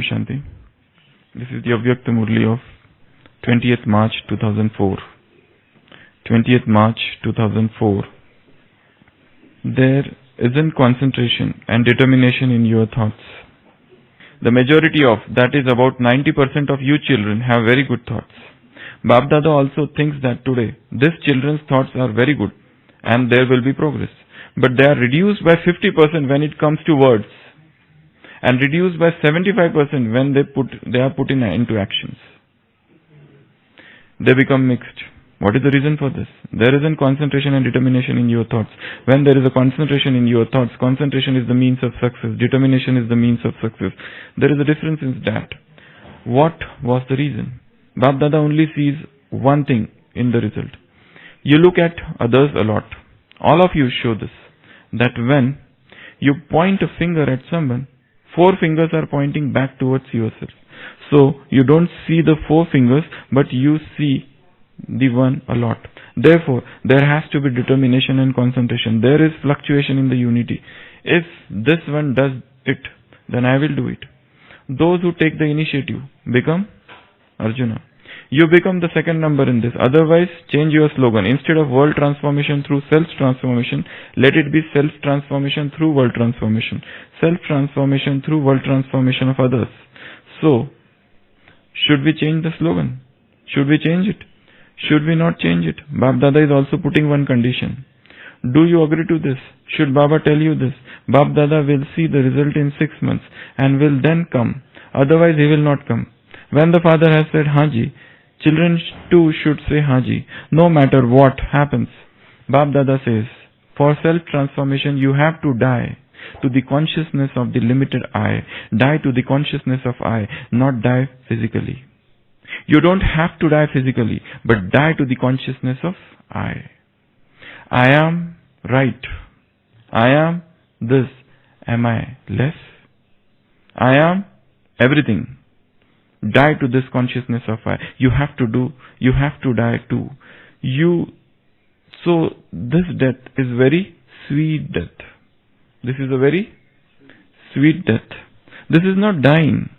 Om Shanti. This is the Avyakta Murli of 20th March 2004. 20th March 2004. There isn't concentration and determination in your thoughts. The majority of, that is about 90% of you children have very good thoughts. Bab Dada also thinks that today, this children's thoughts are very good and there will be progress. But they are reduced by 50% when it comes to words, and reduced by 75% when they are put into actions. They become mixed. What is the reason for this? There isn't concentration and determination in your thoughts. When there is a concentration in your thoughts, concentration is the means of success, determination is the means of success. There is a difference in that. What was the reason? Bab Dada only sees one thing in the result. You look at others a lot. All of you show this, that when you point a finger at someone, 4 fingers are pointing back towards yourself. So you don't see the 4 fingers, but you see the one a lot. Therefore, there has to be determination and concentration. There is fluctuation in the unity. If this one does it, then I will do it. Those who take the initiative become Arjuna. You become the second number in this. Otherwise, change your slogan. Instead of world transformation through self-transformation, let it be self-transformation through world transformation. Self-transformation through world transformation of others. So, should we change the slogan? Should we change it? Should we not change it? Bab Dada is also putting one condition. Do you agree to this? Should Baba tell you this? Bab Dada will see the result in 6 months and will then come. Otherwise, he will not come. When the father has said Haji, children too should say Haji, no matter what happens. Bab Dada says, for self-transformation you have to die to the consciousness of the limited I. Die to the consciousness of I, not die physically. You don't have to die physically, but die to the consciousness of I. I am right. I am this. Am I less? I am everything. Die to this consciousness of I. You have to die too. So this death is very sweet death. This is a very sweet death. This is not dying,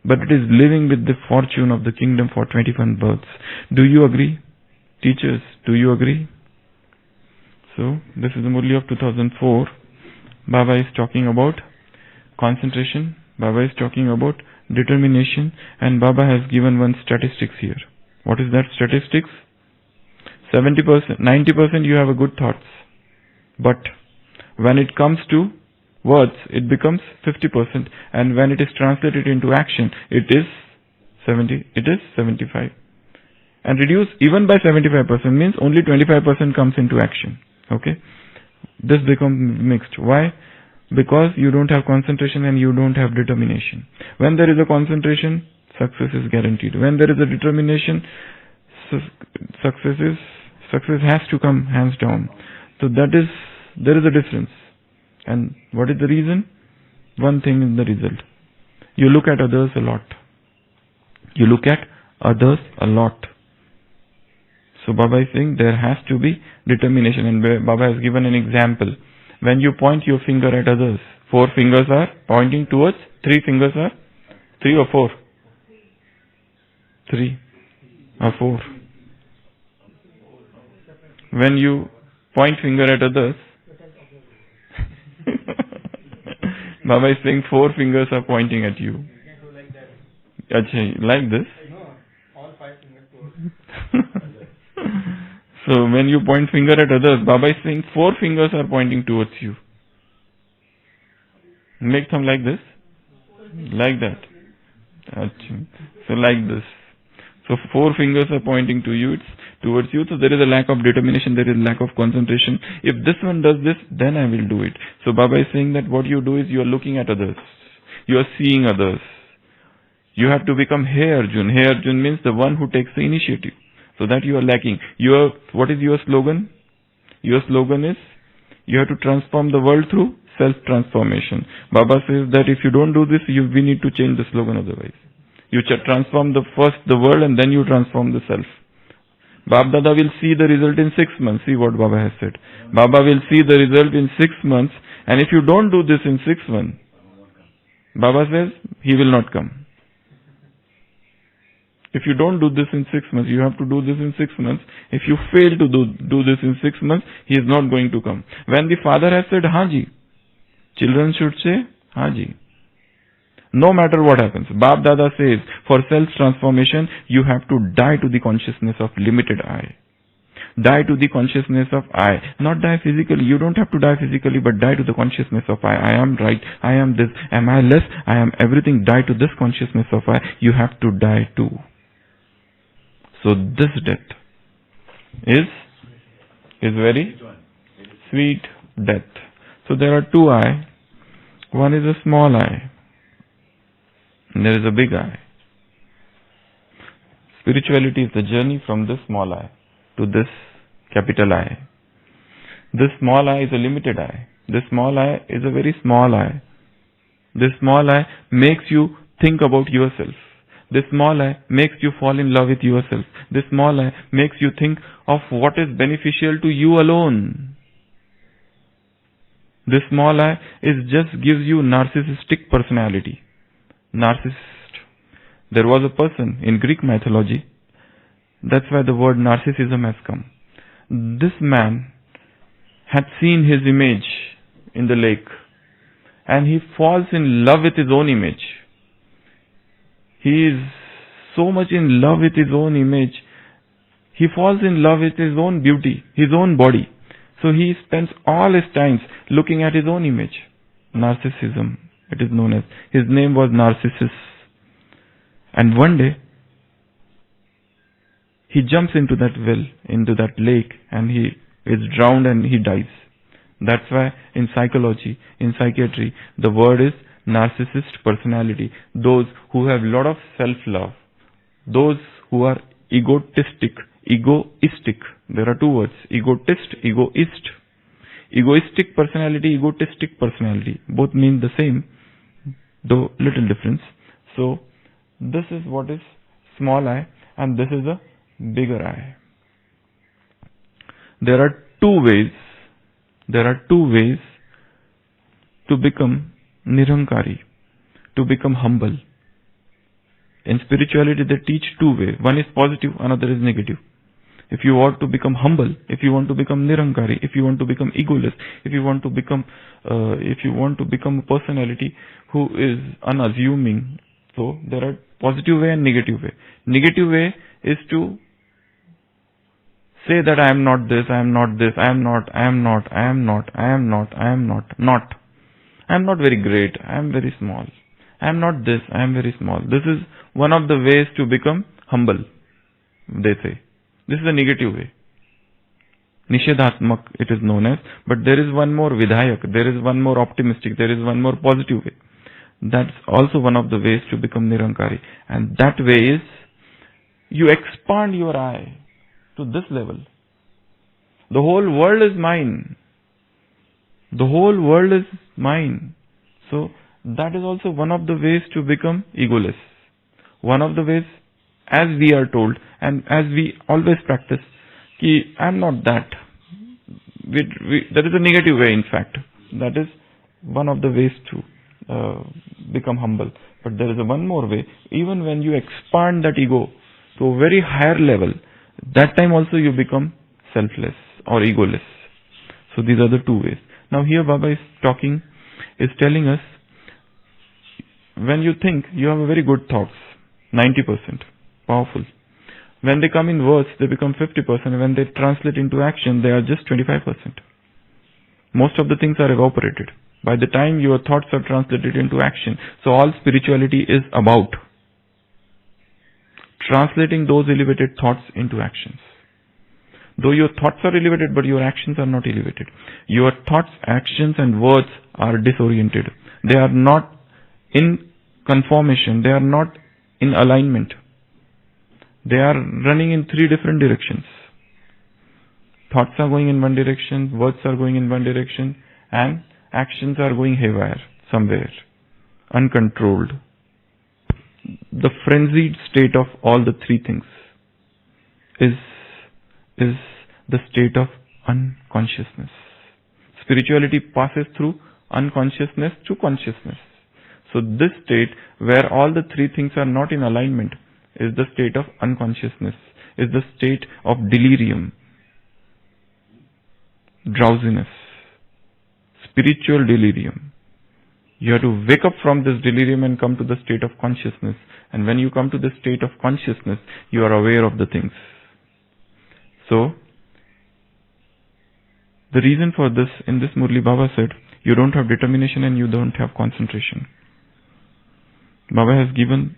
but it is living with the fortune of the kingdom for 21 births. Do you agree? Teachers, do you agree? So, this is the Murli of 2004. Baba is talking about concentration. Baba is talking about determination, and Baba has given one statistics here. What is that statistics? 70%, 90% you have a good thoughts, but when it comes to words, it becomes 50%, and when it is translated into action, it is 75. And reduce even by 75% means only 25% comes into action. Okay? This becomes mixed. Why? Because you don't have concentration and you don't have determination. When there is a concentration, success is guaranteed. When there is a determination, success has to come hands down. So there is a difference. And what is the reason? One thing is the result. You look at others a lot. You look at others a lot. So Baba is saying there has to be determination, and Baba has given an example. When you point your finger at others, 4 fingers are pointing towards, 3 fingers are, 3 or 4? 3 or 4. When you point finger at others, Baba is saying 4 fingers are pointing at you. Achha, like this? No, all 5 fingers. So when you point finger at others, Baba is saying 4 fingers are pointing towards you. Make them like this. Like that. Achha. So like this. So 4 fingers are pointing to you, it's towards you. So there is a lack of determination, there is a lack of concentration. If this one does this, then I will do it. So Baba is saying that what you do is you are looking at others. You are seeing others. You have to become Hey Arjun. Hey Arjun means the one who takes the initiative. So that you are lacking. What is your slogan? Your slogan is, you have to transform the world through self-transformation. Baba says that if you don't do this, we need to change the slogan otherwise. You transform first the world and then you transform the self. Bab Dada will see the result in 6 months. See what Baba has said. Baba will see the result in 6 months, and if you don't do this in 6 months, Baba says, he will not come. If you don't do this in 6 months, you have to do this in 6 months. If you fail to do this in 6 months, he is not going to come. When the father has said, Haji, children should say, Haji. No matter what happens. Bab Dada says, for self-transformation, you have to die to the consciousness of limited I. Die to the consciousness of I. Not die physically. You don't have to die physically, but die to the consciousness of I. I am right. I am this. Am I less? I am everything. Die to this consciousness of I. You have to die too. So this death is very sweet death. So there are two I. One is a small I. And there is a big I. Spirituality is the journey from this small I to this capital I. This small I is a limited I. This small I is a very small I. This small I makes you think about yourself. This small I makes you fall in love with yourself. This small I makes you think of what is beneficial to you alone. This small I just gives you narcissistic personality. Narcissist. There was a person in Greek mythology. That's why the word narcissism has come. This man had seen his image in the lake and he falls in love with his own image. He is so much in love with his own image. He falls in love with his own beauty, his own body. So he spends all his time looking at his own image. Narcissism, it is known as. His name was Narcissus. And one day, he jumps into that well, into that lake, and he is drowned and he dies. That's why in psychology, in psychiatry, the word is narcissist personality. Those who have lot of self-love. Those who are egotistic. There are two words. Egotist, egoist. Egoistic personality, egotistic personality. Both mean the same, though little difference. So, this is what is small I, and this is a bigger I. There are two ways to become Nirankari, to become humble. In spirituality, they teach two ways. One is positive, another is negative. If you want to become humble, if you want to become Nirankari, if you want to become egoless, if you want to become a personality who is unassuming, so there are positive way and negative way. Negative way is to say that I am not this, I am not this, I am not very great, I am very small. I am not this, I am very small. This is one of the ways to become humble, they say. This is a negative way. Nishedhatmak it is known as, but there is one more vidhayak, there is one more optimistic, there is one more positive way. That's also one of the ways to become Nirankari. And that way is, you expand your I to this level. The whole world is mine. The whole world is mine. So, that is also one of the ways to become egoless. One of the ways, as we are told, and as we always practice, ki I am not that. That is a negative way, in fact. That is one of the ways to become humble. But there is one more way. Even when you expand that ego to a very higher level, that time also you become selfless or egoless. So these are the two ways. Now here Baba is telling us, when you think, you have a very good thoughts, 90%, powerful. When they come in words, they become 50%. When they translate into action, they are just 25%. Most of the things are evaporated. By the time your thoughts are translated into action, so all spirituality is about translating those elevated thoughts into actions. Though your thoughts are elevated, but your actions are not elevated. Your thoughts, actions and words are disoriented. They are not in conformation. They are not in alignment. They are running in three different directions. Thoughts are going in one direction, words are going in one direction, and actions are going haywire somewhere, uncontrolled. The frenzied state of all the three things is the state of unconsciousness. Spirituality passes through unconsciousness to consciousness. So this state where all the three things are not in alignment is the state of unconsciousness, is the state of delirium, drowsiness, spiritual delirium. You have to wake up from this delirium and come to the state of consciousness. And when you come to the state of consciousness, you are aware of the things. So, the reason for this, in this Murli Baba said, you don't have determination and you don't have concentration. Baba has given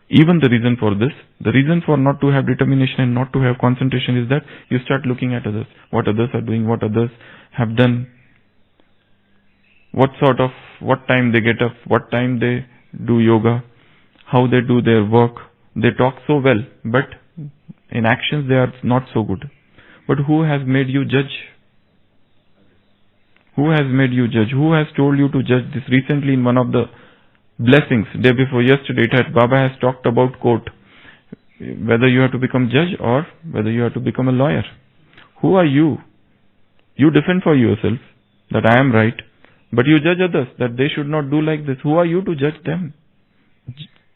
even the reason for this. The reason for not to have determination and not to have concentration is that you start looking at others, what others are doing, what others have done, what time they get up, what time they do yoga, how they do their work. They talk so well, but in actions they are not so good. But who has made you judge? Who has made you judge? Who has told you to judge this? Recently in one of the blessings, day before yesterday, Baba has talked about court, whether you have to become judge or whether you have to become a lawyer. Who are you? You defend for yourself that I am right, but you judge others that they should not do like this. Who are you to judge them?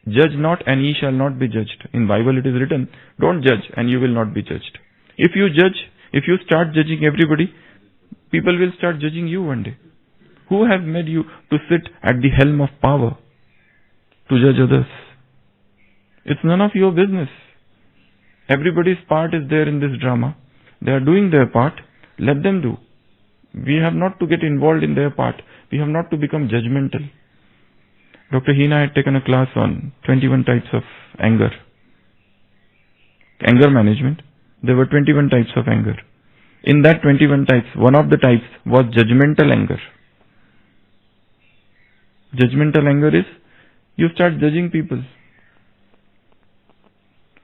Judge not and ye shall not be judged. In Bible it is written, don't judge and you will not be judged. If you judge, if you start judging everybody, people will start judging you one day. Who has made you to sit at the helm of power to judge others? It's none of your business. Everybody's part is there in this drama. They are doing their part. Let them do. We have not to get involved in their part. We have not to become judgmental. Dr. Hina had taken a class on 21 types of anger. Anger management. There were 21 types of anger. In that 21 types, one of the types was judgmental anger. Judgmental anger is, you start judging people.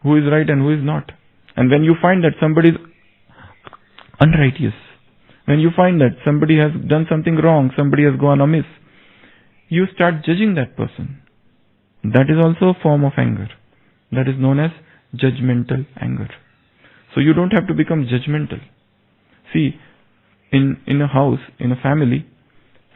Who is right and who is not. And when you find that somebody is unrighteous, when you find that somebody has done something wrong, somebody has gone amiss, you start judging that person. That is also a form of anger. That is known as judgmental anger. So you don't have to become judgmental. See, in a house, in a family,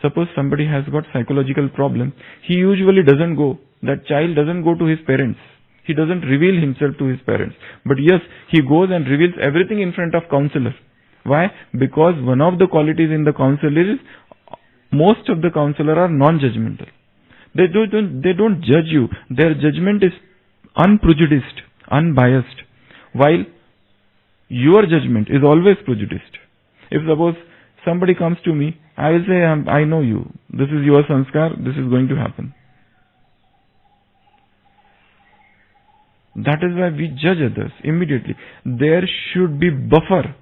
suppose somebody has got psychological problem, he usually doesn't go, that child doesn't go to his parents. He doesn't reveal himself to his parents. But yes, he goes and reveals everything in front of counselor. Why? Because one of the qualities in the counselor is, most of the counselor are non-judgmental. They don't judge you. Their judgment is unprejudiced, unbiased. While your judgment is always prejudiced. If suppose somebody comes to me, I will say, I know you. This is your sanskar. This is going to happen. That is why we judge others immediately. There should be buffer.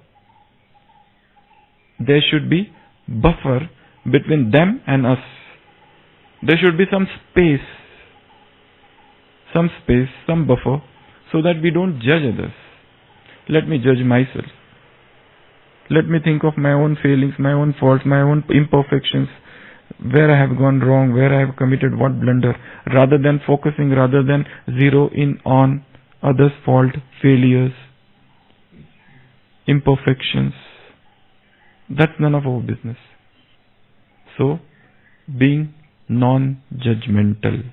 There should be buffer between them and us. There should be some space, some buffer, so that we don't judge others. Let me judge myself. Let me think of my own failings, my own faults, my own imperfections, where I have gone wrong, where I have committed what blunder, rather than focusing, rather than zero in on others' fault, failures, imperfections. That's none of our business. So, being non-judgmental.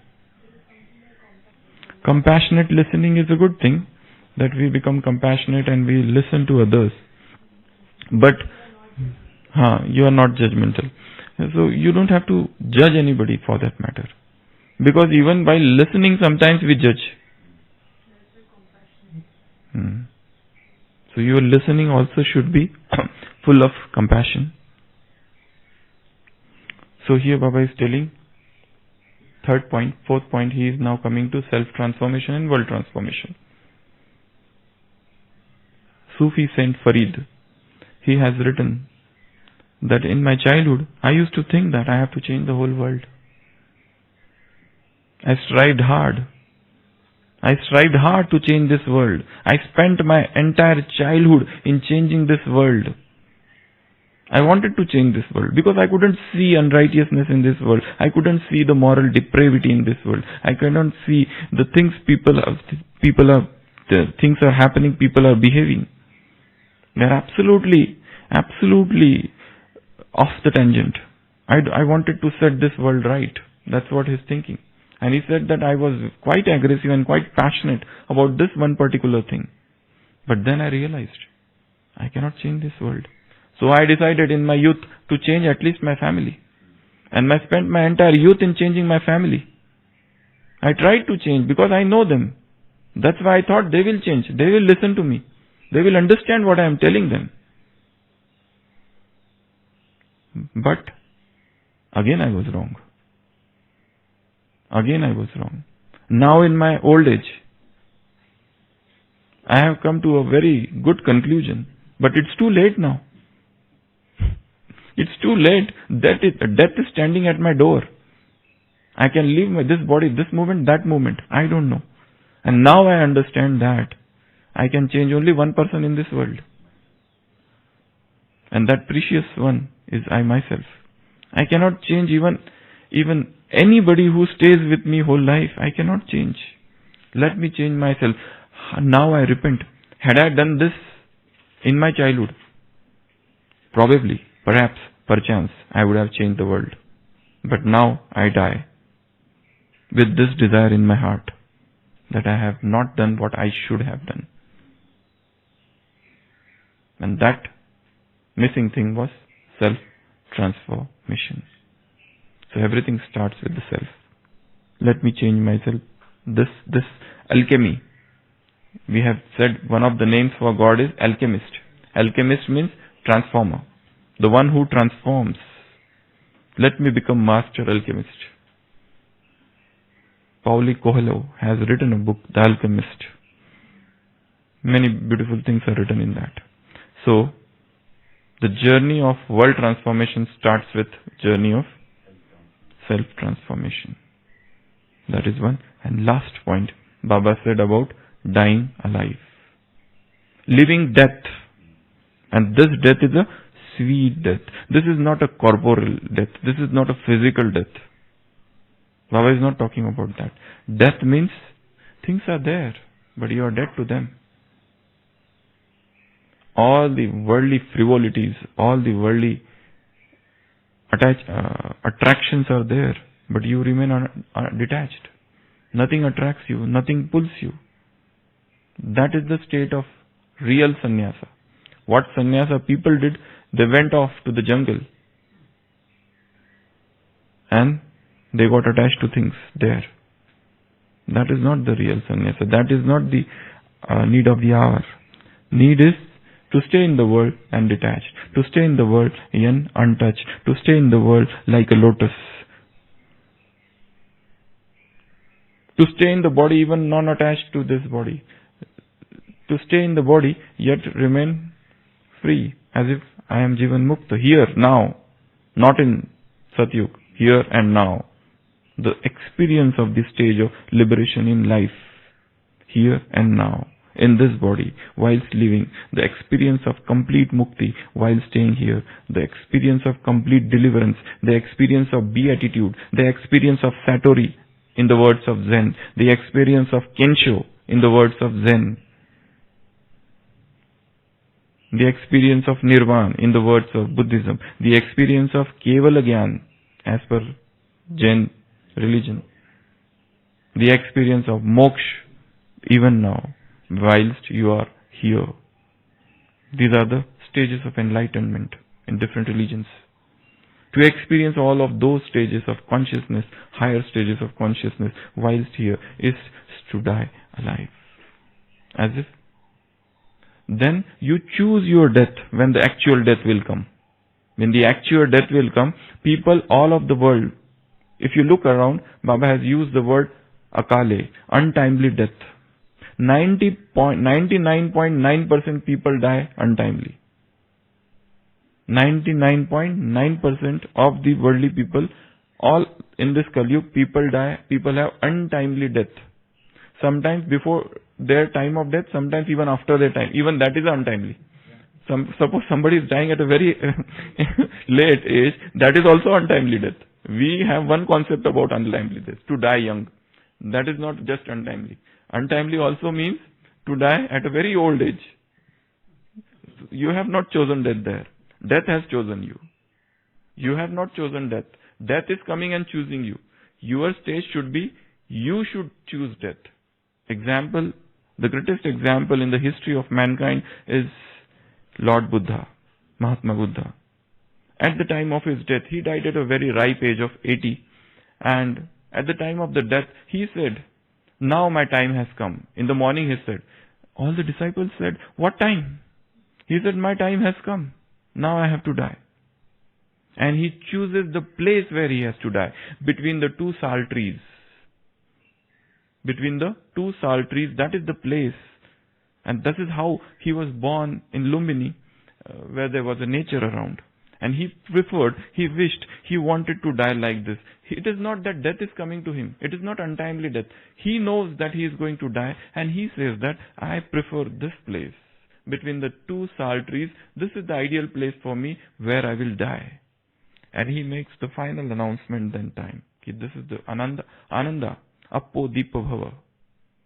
Compassionate listening is a good thing, that we become compassionate and we listen to others. But you are not judgmental. So you don't have to judge anybody for that matter. Because even by listening sometimes we judge. So your listening also should be full of compassion. So here Baba is telling, third point, fourth point, he is now coming to self-transformation and world transformation. Sufi Saint Farid, he has written that in my childhood, I used to think that I have to change the whole world. I strived hard to change this world. I spent my entire childhood in changing this world. I wanted to change this world because I couldn't see unrighteousness in this world. I couldn't see the moral depravity in this world. I couldn't see the things things are happening, people are behaving. They're absolutely off the tangent. I wanted to set this world right. That's what he's thinking. And he said that I was quite aggressive and quite passionate about this one particular thing. But then I realized, I cannot change this world. So I decided in my youth to change at least my family. And I spent my entire youth in changing my family. I tried to change because I know them. That's why I thought they will change. They will listen to me. They will understand what I am telling them. But again I was wrong. Again I was wrong. Now in my old age, I have come to a very good conclusion. But it's too late now. It's too late. Death is standing at my door. I can leave this body, this moment, that moment. I don't know. And now I understand that I can change only one person in this world. And that precious one is I myself. I cannot change even anybody who stays with me whole life. I cannot change. Let me change myself. Now I repent. Had I done this in my childhood, probably, perhaps, perchance, I would have changed the world. But now I die with this desire in my heart that I have not done what I should have done. And that missing thing was self-transformation. So everything starts with the self. Let me change myself. This alchemy. We have said one of the names for God is alchemist. Alchemist means transformer. The one who transforms. Let me become master alchemist. Paulo Coelho has written a book, The Alchemist. Many beautiful things are written in that. So, the journey of world transformation starts with journey of self-transformation. That is one. And last point, Baba said about dying alive. Living death. And this death is a sweet death. This is not a corporeal death. This is not a physical death. Baba is not talking about that. Death means things are there, but you are dead to them. All the worldly frivolities, all the worldly attractions are there, but you remain detached. Nothing attracts you, nothing pulls you. That is the state of real sannyasa. What sannyasa people did, they went off to the jungle and they got attached to things there. That is not the real sannyasa. That is not the need of the hour. Need is to stay in the world and detached. To stay in the world and untouched. To stay in the world like a lotus. To stay in the body even non-attached to this body. To stay in the body yet remain free. As if I am Jivan Mukta. Here, now. Not in Satyug. Here and now. The experience of the stage of liberation in life. Here and now. In this body. Whilst living. The experience of complete mukti while staying here. The experience of complete deliverance. The experience of beatitude. The experience of satori. In the words of Zen. The experience of Kensho. In the words of Zen. The experience of Nirvana. In the words of Buddhism. The experience of Kevala Gyan. As per Jain religion. The experience of moksha. Even now. Whilst you are here. These are the stages of enlightenment in different religions. To experience all of those stages of consciousness, higher stages of consciousness, whilst here, is to die alive. As if then you choose your death when the actual death will come. When the actual death will come, people all of the world, if you look around, Baba has used the word akale, untimely death. 99.9% people die untimely. 99.9% of the worldly people, all in this Kalyug, people die, people have untimely death. Sometimes before their time of death, sometimes even after their time. Even that is untimely. Suppose somebody is dying at a very late age, that is also untimely death. We have one concept about untimely death, to die young. That is not just untimely. Untimely also means to die at a very old age. You have not chosen death there. Death has chosen you. You have not chosen death. Death is coming and choosing you. Your stage should be, you should choose death. Example, the greatest example in the history of mankind is Lord Buddha, Mahatma Buddha. At the time of his death, he died at a very ripe age of 80. And at the time of the death, he said, now my time has come. In the morning he said, all the disciples said, what time? He said, my time has come. Now I have to die. And he chooses the place where he has to die, between the two sal trees. Between the two sal trees, that is the place. And this is how he was born in Lumbini, where there was a nature around. And he preferred, he wished, he wanted to die like this. It is not that death is coming to him. It is not untimely death. He knows that he is going to die, and he says that I prefer this place. Between the two sal trees, this is the ideal place for me where I will die. And he makes the final announcement then time. This is the Ananda, Appo Deepa Bhava.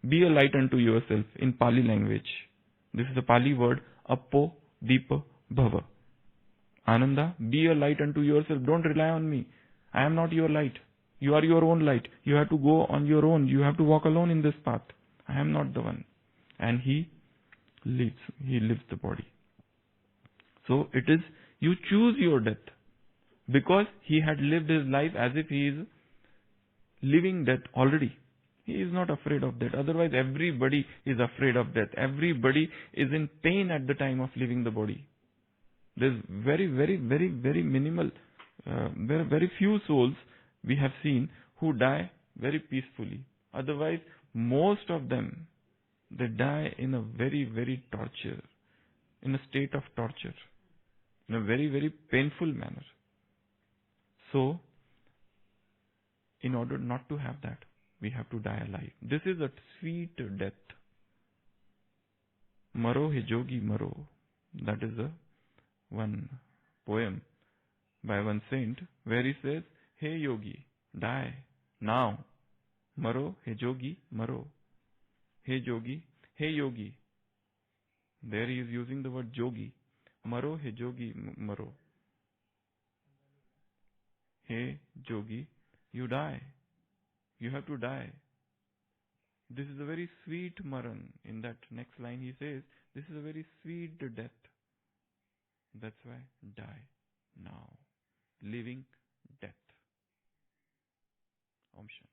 Be a light unto yourself in Pali language. This is the Pali word, Appo Deepa Bhava. Ananda, be a light unto yourself. Don't rely on me. I am not your light. You are your own light. You have to go on your own. You have to walk alone in this path. I am not the one. And he lives the body. So it is, you choose your death. Because he had lived his life as if he is living death already. He is not afraid of death. Otherwise everybody is afraid of death. Everybody is in pain at the time of leaving the body. There's very minimal, very few souls we have seen who die very peacefully. Otherwise, most of them, they die in a very torture, in a state of torture, in a very painful manner. So, in order not to have that, we have to die alive. This is a sweet death. Maro he jogi maro. That is one poem by one saint where he says, hey yogi, die now. Maro he jogi maro. Hey yogi, hey yogi. There he is using the word jogi. Maro he jogi maro. Hey yogi, you die. You have to die. This is a very sweet maran. In that next line he says, this is a very sweet death. That's why die now. Living death. Om Shanti.